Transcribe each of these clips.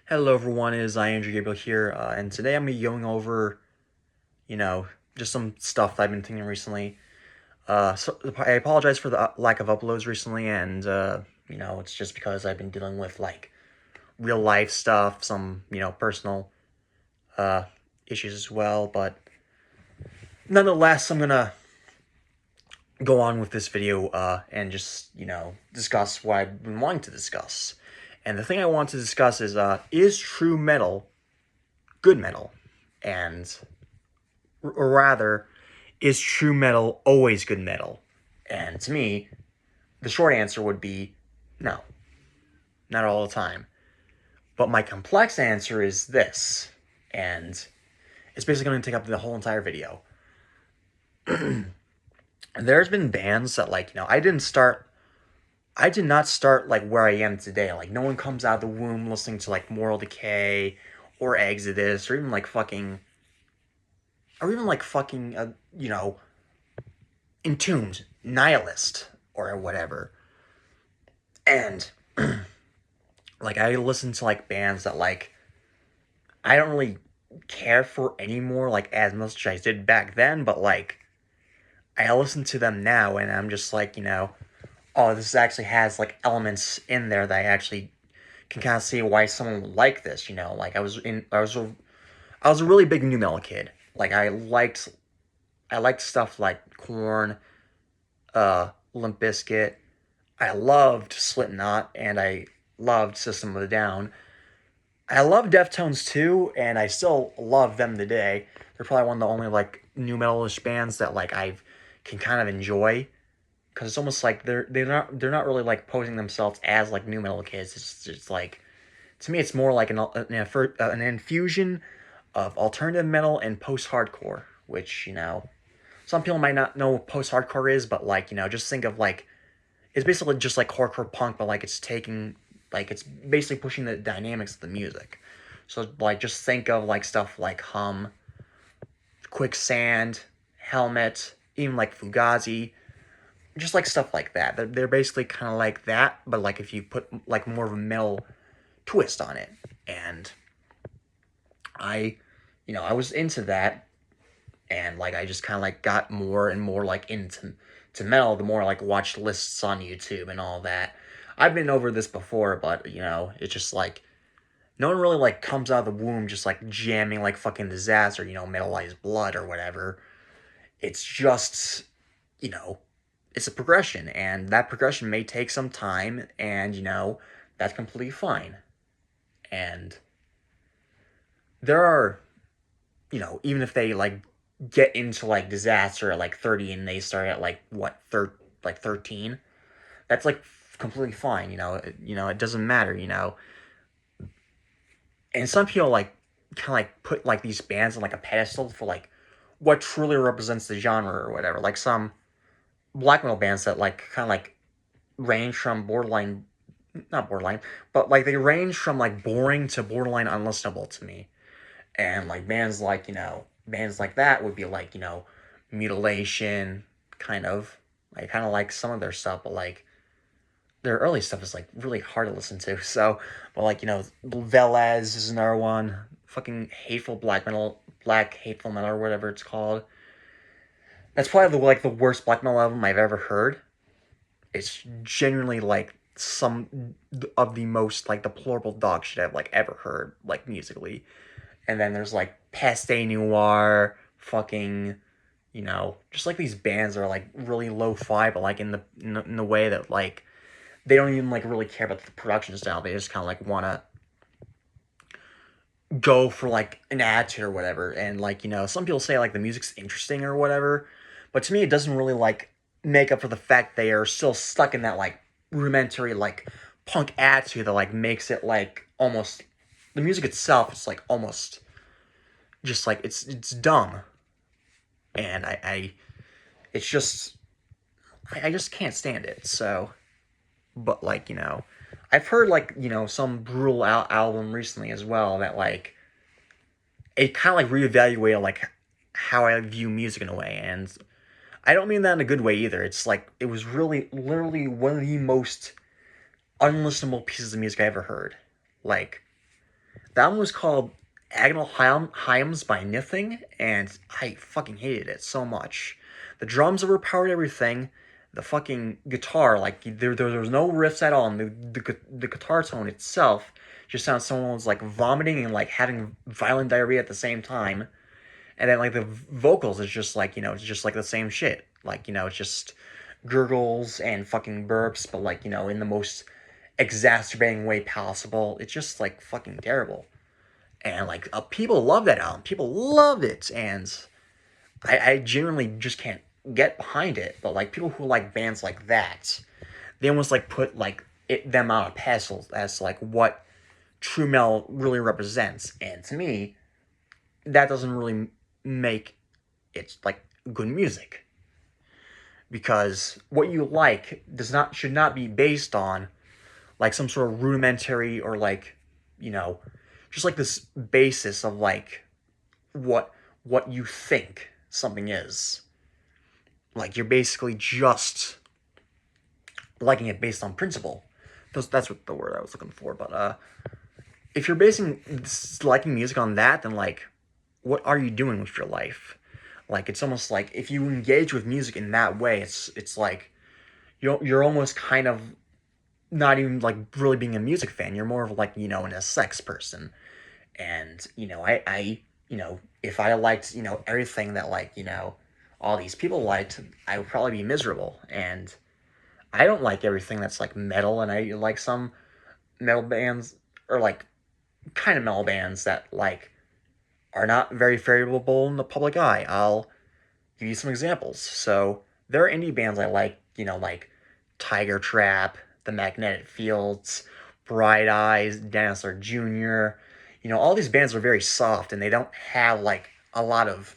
Hello everyone, it is Andrew Gabriel here, and today I'm going to be going over, just some stuff that I've been thinking recently. So I apologize for the lack of uploads recently, and, it's just because I've been dealing with, real life stuff, some, personal, uh, issues as well, but nonetheless, I'm going to go on with this video, and just, discuss what I've been wanting to discuss. And the thing I want to discuss is true metal good metal? And or rather, is true metal always good metal? And to me, the short answer would be no, not all the time. But my complex answer is this, and it's basically going to take up the whole entire video. There's been bands that, I did not start, where I am today. Like, no one comes out of the womb listening to, Moral Decay, or Exodus, or even, Entombed, Nihilist, or whatever. And I listen to bands that I don't really care for anymore as much as I did back then, but I listen to them now and I'm just oh, this actually has elements in there that I actually can kind of see why someone would like this, I was a really big new metal kid. I liked stuff like Korn, Limp Bizkit. I loved Slipknot, and I loved System of a Down. I love Deftones too, and I still love them today. They're probably one of the only new metalish bands that I can kind of enjoy, because it's almost like they're not really posing themselves as new metal kids. It's just to me it's more like an infusion of alternative metal and post hardcore, which some people might not know what post hardcore is, but just think of it's basically just like hardcore punk, but it's taking it's basically pushing the dynamics of the music. So just think of stuff like Hum, Quicksand, Helmet, even Fugazi, just stuff like that. They're basically kind of like that, but if you put more of a metal twist on it. And I, I was into that, and I just kind of got more and more into metal the more watched lists on YouTube and all that. I've been over this before, but it's just no one really comes out of the womb just jamming fucking Disaster, Metalized Blood or whatever. It's just you know it's a progression, and that progression may take some time, and that's completely fine. And there are even if they get into Disaster at 30 and they start at what 13, that's completely fine. It doesn't matter. And some people kind of put these bands on a pedestal for what truly represents the genre or whatever. Like some black metal bands that kind of range from borderline, not borderline, but they range from boring to borderline unlistenable to me. And bands bands like that would be Mutilation, kind of. I kind of like some of their stuff, but their early stuff is really hard to listen to. So, but Veles is another one. Fucking hateful black hateful metal or whatever it's called. That's probably the worst black metal album I've ever heard. It's genuinely some of the most deplorable dog shit I've ever heard musically. And then there's Peste Noire, fucking, just these bands are really lo-fi, but in the way that they don't even really care about the production style. They just kind of want to go for an attitude or whatever. And some people say the music's interesting or whatever, but to me it doesn't really make up for the fact they are still stuck in that rudimentary punk attitude that makes it almost the music itself. It's almost just it's dumb, and it's just I just can't stand it. So, but I've heard some brutal album recently as well that it kind of reevaluated how I view music in a way. And I don't mean that in a good way either. It's it was really literally one of the most unlistenable pieces of music I ever heard. Like, that one was called Agonal Hymns by Nithing, and I fucking hated it so much. The drums overpowered everything. The fucking guitar, like, there was no riffs at all, and the guitar tone itself just sounds someone was, like, vomiting and, like, having violent diarrhea at the same time. And then, like, the vocals is just, like, it's just, like, the same shit. Like, it's just gurgles and fucking burps, but, like, in the most exacerbating way possible. It's just, like, fucking terrible. And, like, people love that album. People love it. And I genuinely just can't get behind it. But, like, people who like bands like that, they almost, like, put, like, them on a pedestal as, like, what true metal really represents. And to me, that doesn't really make it, like, good music. Because what you like should not be based on, like, some sort of rudimentary or, like, just, like, this basis of, like, what you think something is. Like, you're basically just liking it based on principle. That's what the word I was looking for. But if you're basing liking music on that, then, like, what are you doing with your life? Like, it's almost like if you engage with music in that way, it's like you're almost kind of not even, like, really being a music fan. You're more of, like, a sex person. And I if I liked everything that, like, all these people liked, I would probably be miserable. And I don't like everything that's, like, metal, and I like some metal bands, or, like, kind of metal bands that, like, are not very favorable in the public eye. I'll give you some examples. So there are indie bands I like, like Tiger Trap, The Magnetic Fields, Bright Eyes, Dinosaur Jr. All these bands are very soft, and they don't have, like, a lot of.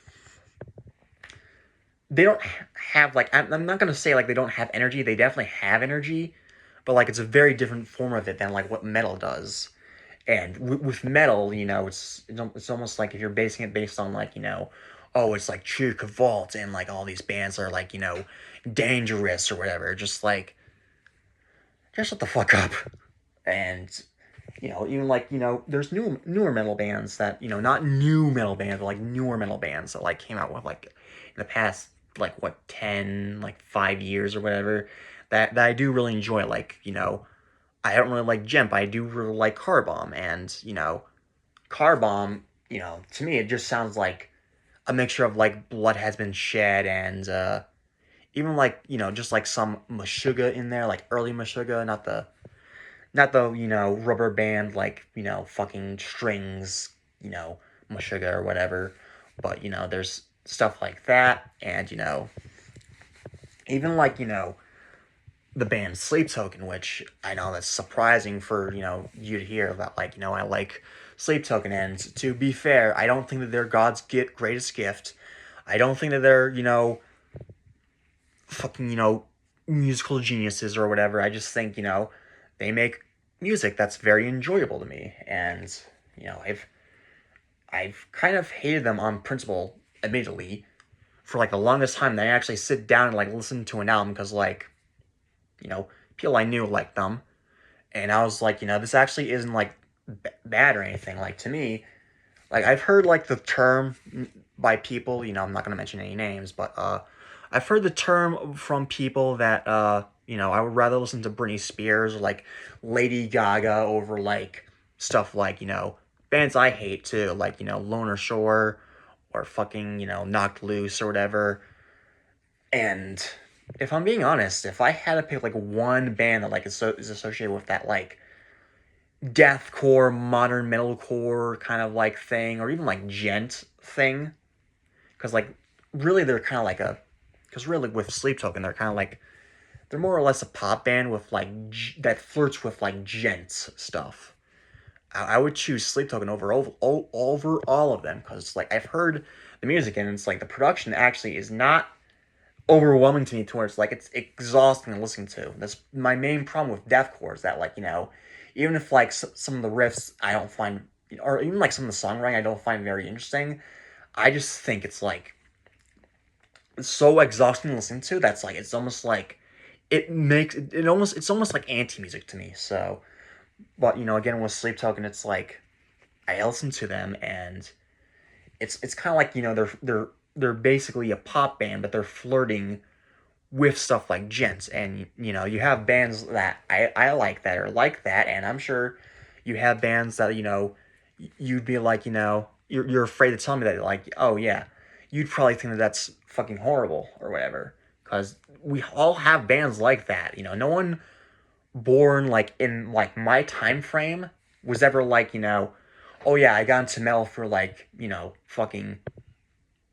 They don't have, like, I'm not gonna say, like, they don't have energy. They definitely have energy, but, like, it's a very different form of it than, like, what metal does. And with metal, it's almost like if you're basing it based on, like, oh, it's like True Vault, and, like, all these bands are, like, dangerous or whatever. Just, like, just shut the fuck up. And even, like, there's newer metal bands that, not new metal bands, but, like, newer metal bands that, like, came out with, like, in the past, like, what, 10, like, 5 years or whatever, that I do really enjoy. Like, I don't really like Jemp. I do really like Car Bomb. And, Car Bomb, to me, it just sounds like a mixture of, like, blood has been shed, and even, like, just, like, some Meshuggah in there, like early Meshuggah, not the rubber band, like, fucking strings, Meshuggah or whatever. But, there's stuff like that. And, even, like, the band Sleep Token, which I know that's surprising for, you to hear about, like, I like Sleep Token. And to be fair, I don't think that they're God's greatest gift. I don't think that they're, fucking, musical geniuses or whatever. I just think, they make music that's very enjoyable to me. And, I've kind of hated them on principle, admittedly, for, like, the longest time. That I actually sit down and, like, listen to an album because, like, people I knew liked them. And I was like, this actually isn't, like, bad or anything. Like, to me, like, I've heard, like, the term by people, I'm not going to mention any names, but I've heard the term from people that, I would rather listen to Britney Spears or, like, Lady Gaga over, like, stuff like, bands I hate too, like, Loner Shore or fucking, Knocked Loose or whatever. And if I'm being honest, if I had to pick, like, one band that, like, is associated with that, like, deathcore, modern metalcore kind of, like, thing, or even, like, gent thing, because, like, really they're kind of like because really with Sleep Token, they're kind of like, they're more or less a pop band with, like, that flirts with, like, gent stuff. I would choose Sleep Token over all of them, because, like, I've heard the music, and it's like the production actually is not overwhelming to me, towards, like, it's exhausting to listen to. That's my main problem with deathcore, is that, like, even if, like, some of the riffs I don't find, or even, like, some of the songwriting I don't find very interesting, I just think it's, like, so exhausting to listen to. That's, like, it's almost like it's almost like anti-music to me. So, but again, with Sleep Token, it's like I listen to them, and it's kind of like they're basically a pop band, but they're flirting with stuff like gents. And you have bands that I like that are like that, and I'm sure you have bands that you'd be like, you're afraid to tell me that, like, oh yeah, you'd probably think that that's fucking horrible or whatever, because we all have bands like that. No one born like in like my time frame was ever like, oh yeah, I got into metal for like, fucking,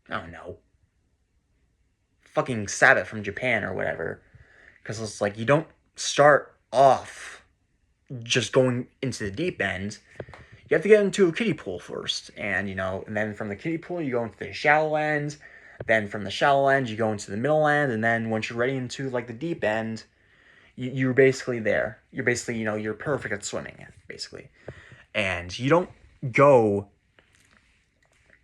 I don't know, fucking Sabbath from Japan or whatever. Because it's like you don't start off just going into the deep end. You have to get into a kiddie pool first, and then from the kiddie pool you go into the shallow end. Then from the shallow end you go into the middle end, and then once you're ready into like the deep end, you're basically there. You're basically you're perfect at swimming, basically, and you don't go.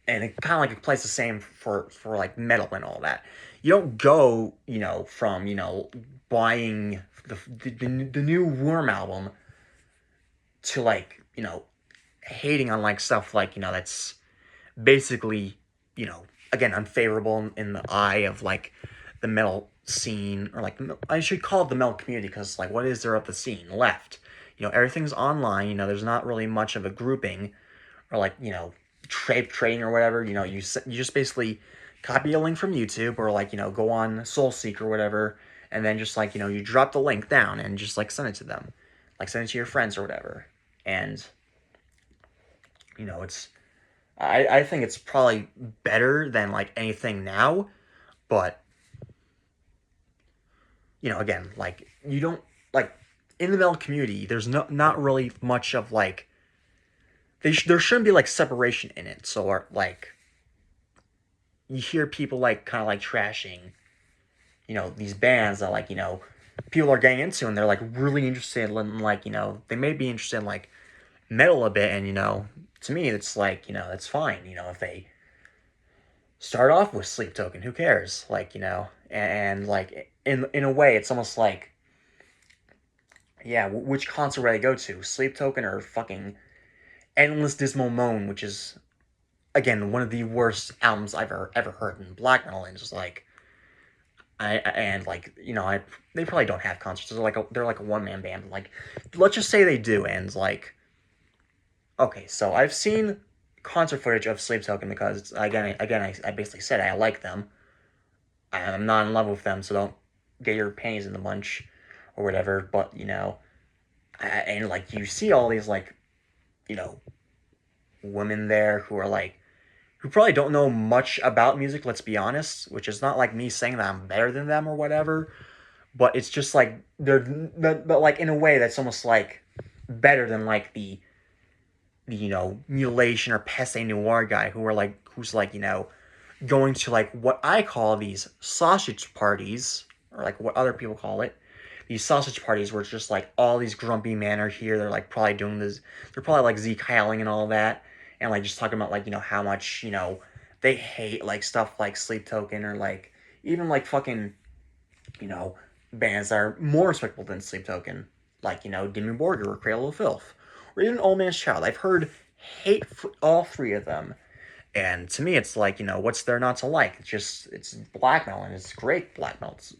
And it kind of like applies the same for like metal and all that. You don't go from buying the new Worm album to like hating on like stuff like that's basically again unfavorable in the eye of like the metal scene, or like I should call it the metal community, because like what is there of the scene left? Everything's online. There's not really much of a grouping, or like trading or whatever. You just basically copy a link from YouTube, or like go on SoulSeek or whatever, and then just like you drop the link down and just like send it to them, like send it to your friends or whatever. And it's I think it's probably better than like anything now, but again, like you don't like in the metal community. There's not really much of like there shouldn't be like separation in it. So like you hear people like kind of like trashing, these bands that like people are getting into, and they're like really interested in like they may be interested in like metal a bit, and to me it's like that's fine. If they start off with Sleep Token, who cares? Like and like in a way, it's almost like, yeah, which concert would I go to, Sleep Token or fucking Endless Dismal Moan, which is again one of the worst albums I've ever heard in black metal. And just like I they probably don't have concerts. They're like a one man band. But like, let's just say they do, and like, okay, so I've seen concert footage of Sleep Token, because it's, I basically said I like them. I'm not in love with them, so don't get your panties in the bunch or whatever. But and like you see all these like women there who are like, who probably don't know much about music, let's be honest, which is not like me saying that I'm better than them or whatever, but it's just like but like in a way that's almost like better than like the Mutilation or Peste Noire guy who's like going to like what I call these sausage parties, or like what other people call it, these sausage parties, where it's just like all these grumpy men are here. They're like probably doing this. They're probably like Zeke Heiling and all that, and like just talking about like how much they hate like stuff like Sleep Token, or like even like fucking bands that are more respectable than Sleep Token, like Dimmu Borgir or Cradle of Filth, or even Old Man's Child. I've heard hate for all three of them. And to me, it's like, what's there not to like? It's black metal, and it's great black metal. It's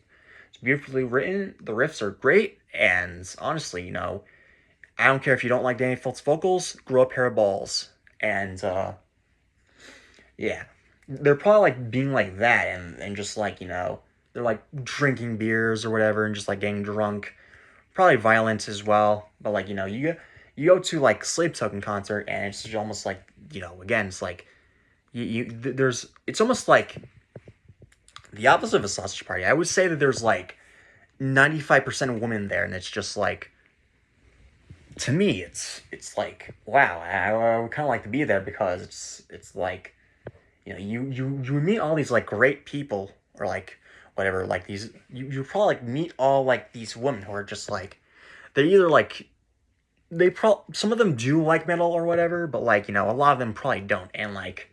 beautifully written. The riffs are great. And honestly, I don't care if you don't like Danny Filth's vocals, grow a pair of balls. And, yeah. They're probably like being like that, and just like, they're like drinking beers or whatever, and just like getting drunk. Probably violent as well. But like, you go to like Sleep Token concert, and it's almost like, again, it's like, there's it's almost like the opposite of a sausage party. I would say that there's like 95% of women there, and it's just like, to me it's like, wow, I would kind of like to be there, because it's like you meet all these like great people, or like whatever, like these you probably like meet all like these women who are just like, they're either like some of them do like metal or whatever, but like a lot of them probably don't, and like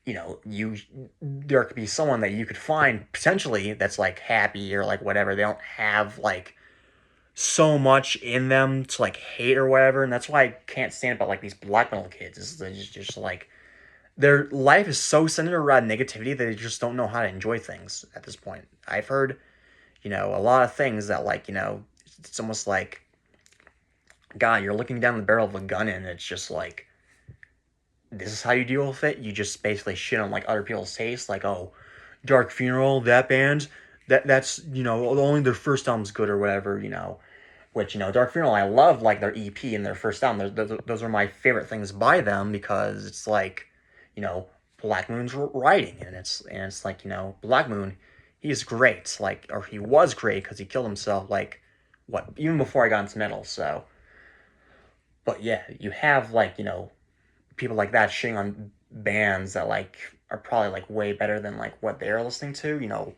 there could be someone that you could find potentially that's like happy or like whatever. They don't have like so much in them to like hate or whatever, and that's why I can't stand about like these black metal kids. Is they're just like their life is so centered around negativity that they just don't know how to enjoy things at this point. I've heard, a lot of things that like, it's almost like, God, you're looking down the barrel of a gun and it's just like, this is how you deal with it. You just basically shit on like other people's taste, like, oh, Dark Funeral, that band, that's only their first album's good or whatever, Which Dark Funeral, I love like their EP and their first album. Those are my favorite things by them because it's like, you know, Black Moon's writing, and it's like Black Moon, he's great, like, or he was great because he killed himself like what, even before I got into metal. So, but yeah, you have like people like that shitting on bands that like are probably like way better than like what they're listening to,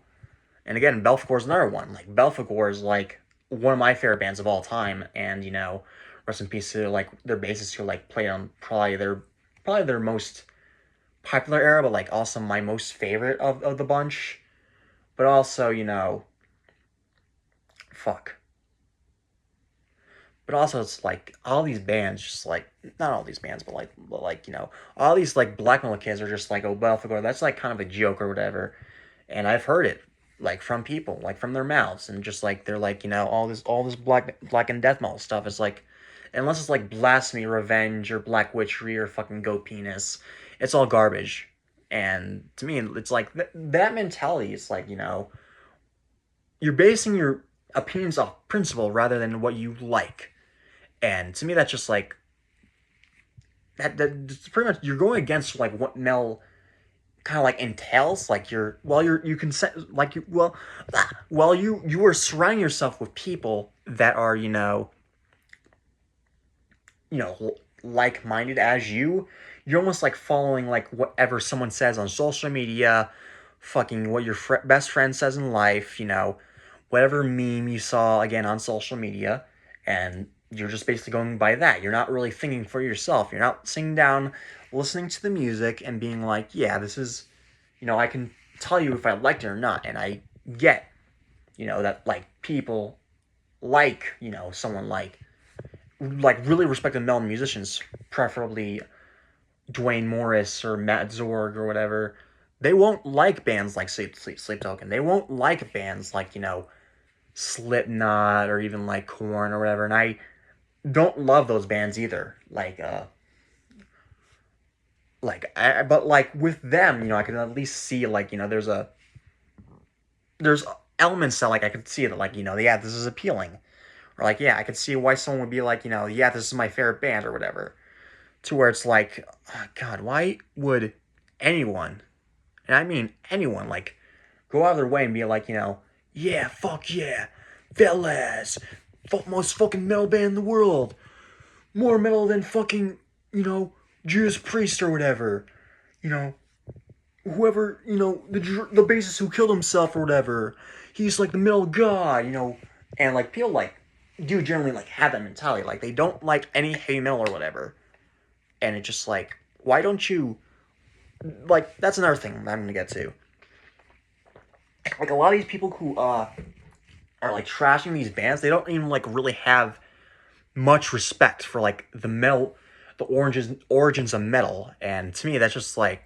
And again, Belphegor's another one. Like Belphegor is like one of my favorite bands of all time, and rest in peace to like their bassist who like played on probably their most popular era, but like also my most favorite of the bunch. But also, fuck. But also, it's like all these bands, just like not all these bands, but all these like black metal kids are just like, oh, Belphegor, that's like kind of a joke or whatever. And I've heard it like from people, like from their mouths, and just like they're like, all this black and death metal stuff is like, unless it's like blasphemy, revenge, or black witchery, or fucking goat penis, it's all garbage. And to me, it's like that mentality is like, you're basing your opinions off principle rather than what you like. And to me, that's just like that's pretty much you're going against like what Mel kind of like entails. Like you can say like you are surrounding yourself with people that are like-minded as you. You're almost like following like whatever someone says on social media, fucking what your best friend says in life, whatever meme you saw again on social media, and you're just basically going by that. You're not really thinking for yourself. You're not sitting down, listening to the music, and being like, yeah, this is, I can tell you if I liked it or not. And I get, that like people like, someone like really respected metal musicians, preferably Dwayne Morris or Matt Zorg or whatever. They won't like bands like Sleep Token. They won't like bands like, Slipknot or even like Korn or whatever. And I don't love those bands either. But like with them, I can at least see like there's elements that like I could see that like yeah, this is appealing, or like yeah, I could see why someone would be like yeah, this is my favorite band or whatever. To where it's like, oh, God, why would anyone, and I mean anyone, like go out of their way and be like yeah, fuck yeah, Veles, most fucking metal band in the world, more metal than fucking Judas Priest or whatever, you know, whoever, the bassist who killed himself or whatever, he's like the metal god, and like people like do generally like have that mentality, like they don't like any heavy metal or whatever, and it's just like, why don't you, like, that's another thing I'm gonna get to, like a lot of these people who are like trashing these bands, they don't even like really have much respect for like the metal, the origins of metal, and to me that's just like,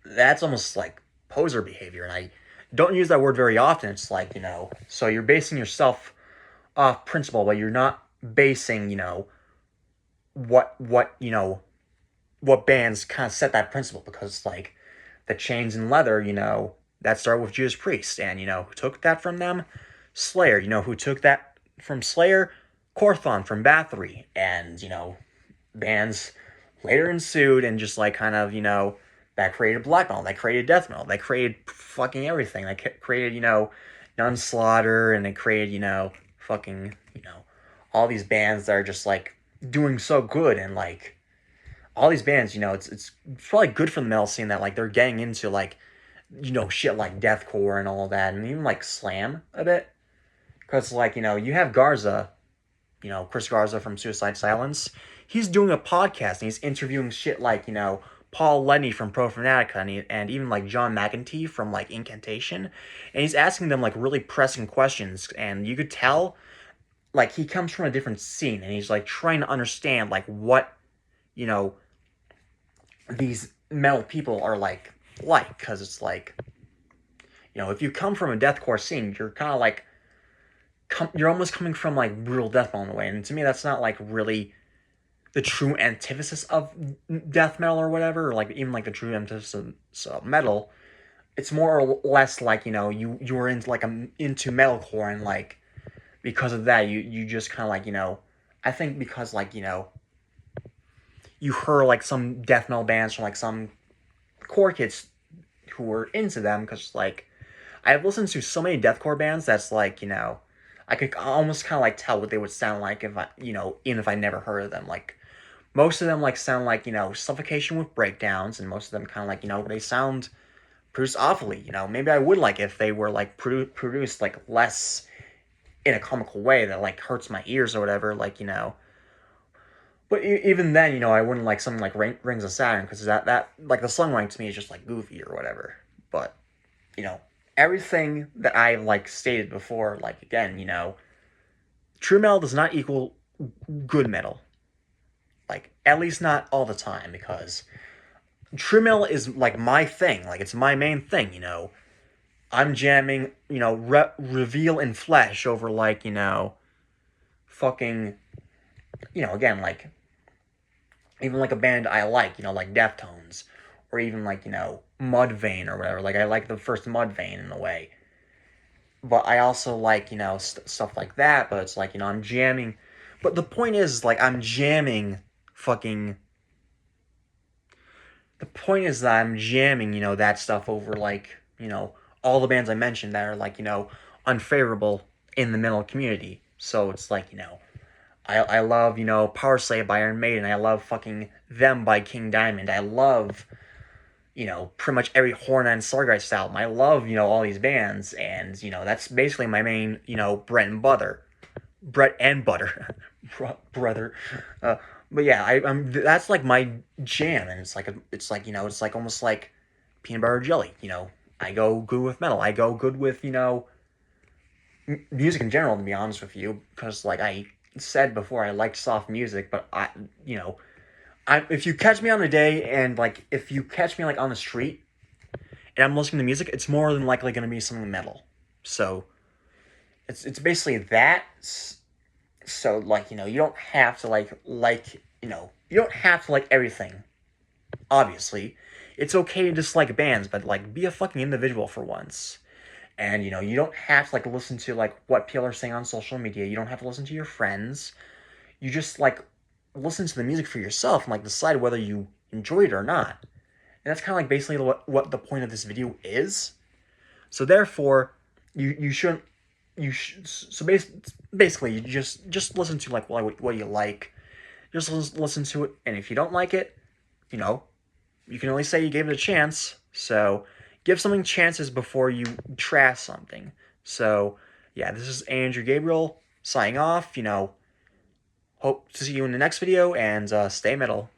that's almost like poser behavior, and I don't use that word very often. It's like so you're basing yourself off principle, but you're not basing what bands kind of set that principle, because like the chains and leather, that started with Judas Priest, and who took that from them? Slayer. Who took that from Slayer? Corthon from Bathory, and bands later ensued, and just like kind of that created black metal, that created death metal, that created fucking everything, that created Nunslaughter, and they created fucking all these bands that are just like doing so good, and like all these bands, it's probably good for the metal scene that like they're getting into like shit like deathcore and all of that, and even like slam a bit, because like you have Garza, Chris Garza from Suicide Silence. He's doing a podcast and he's interviewing shit like Paul Lenny from Pro Fanatica and even like John McEntee from like Incantation, and he's asking them like really pressing questions, and you could tell like he comes from a different scene, and he's like trying to understand like what, you know, these metal people are like, because it's like, you know, if you come from a deathcore scene, you're kind of like, you're almost coming from like brutal death metal in a way, and to me that's not like really the true antithesis of death metal or whatever, or like even like the true antithesis of metal. It's more or less like, you know, you were into like into metalcore, and like because of that you just kind of like, you know, I think because like, you know, you heard like some death metal bands from like some core kids who were into them, because like I've listened to so many deathcore bands that's like, you know, I could almost kind of like tell what they would sound like if I, you know, even if I never heard of them. Like most of them like sound like, you know, Suffocation with breakdowns, and most of them kind of like, you know, they sound produced awfully. You know, maybe I would like if they were like produced like less in a comical way that like hurts my ears or whatever. Like, you know, but even then, you know, I wouldn't like something like Rings of Saturn, because that like the songwriting to me is just like goofy or whatever. But you know, everything that I like stated before, like again, you know, true metal does not equal good metal. Like at least not all the time, because true metal is like my thing. Like it's my main thing. You know, I'm jamming, you know, Reveal in Flesh over like, you know, fucking, you know, again like even like a band I like, you know, like Deftones, or even like, you know, Mudvayne or whatever. Like I like the first Mudvayne in a way, but I also like, you know, stuff like that. But it's like, you know, I'm jamming. But the point is, like, I'm jamming fucking. The point is that I'm jamming, you know, that stuff over like, you know, all the bands I mentioned that are like, you know, unfavorable in the metal community. So it's like, you know, I love, you know, Power Slave by Iron Maiden. I love fucking Them by King Diamond. I love, you know, pretty much every Horn and Sargeist album. I love, you know, all these bands, and, you know, that's basically my main, you know, bread and butter, brother. Uh, but yeah, I'm that's like my jam, and it's like, you know, it's like almost like peanut butter jelly. You know, I go good with metal. I go good with, you know, music in general. To be honest with you, because like I said before, I like soft music, but you know, if you catch me on a day, and like if you catch me like on the street and I'm listening to music, it's more than likely going to be something metal. So it's basically that. So like, you know, you don't have to like, you know, you don't have to like everything. Obviously, it's okay to dislike bands, but like be a fucking individual for once. And you know, you don't have to like listen to like what people are saying on social media. You don't have to listen to your friends. You just like listen to the music for yourself and like decide whether you enjoy it or not. And that's kind of like basically what the point of this video is. So therefore, you shouldn't so basically you just listen to like what you like. Just listen to it, and if you don't like it, you know, you can only say you gave it a chance. So give something chances before you trash something. So yeah, this is Andrew Gabriel signing off. You know, hope to see you in the next video, and stay metal.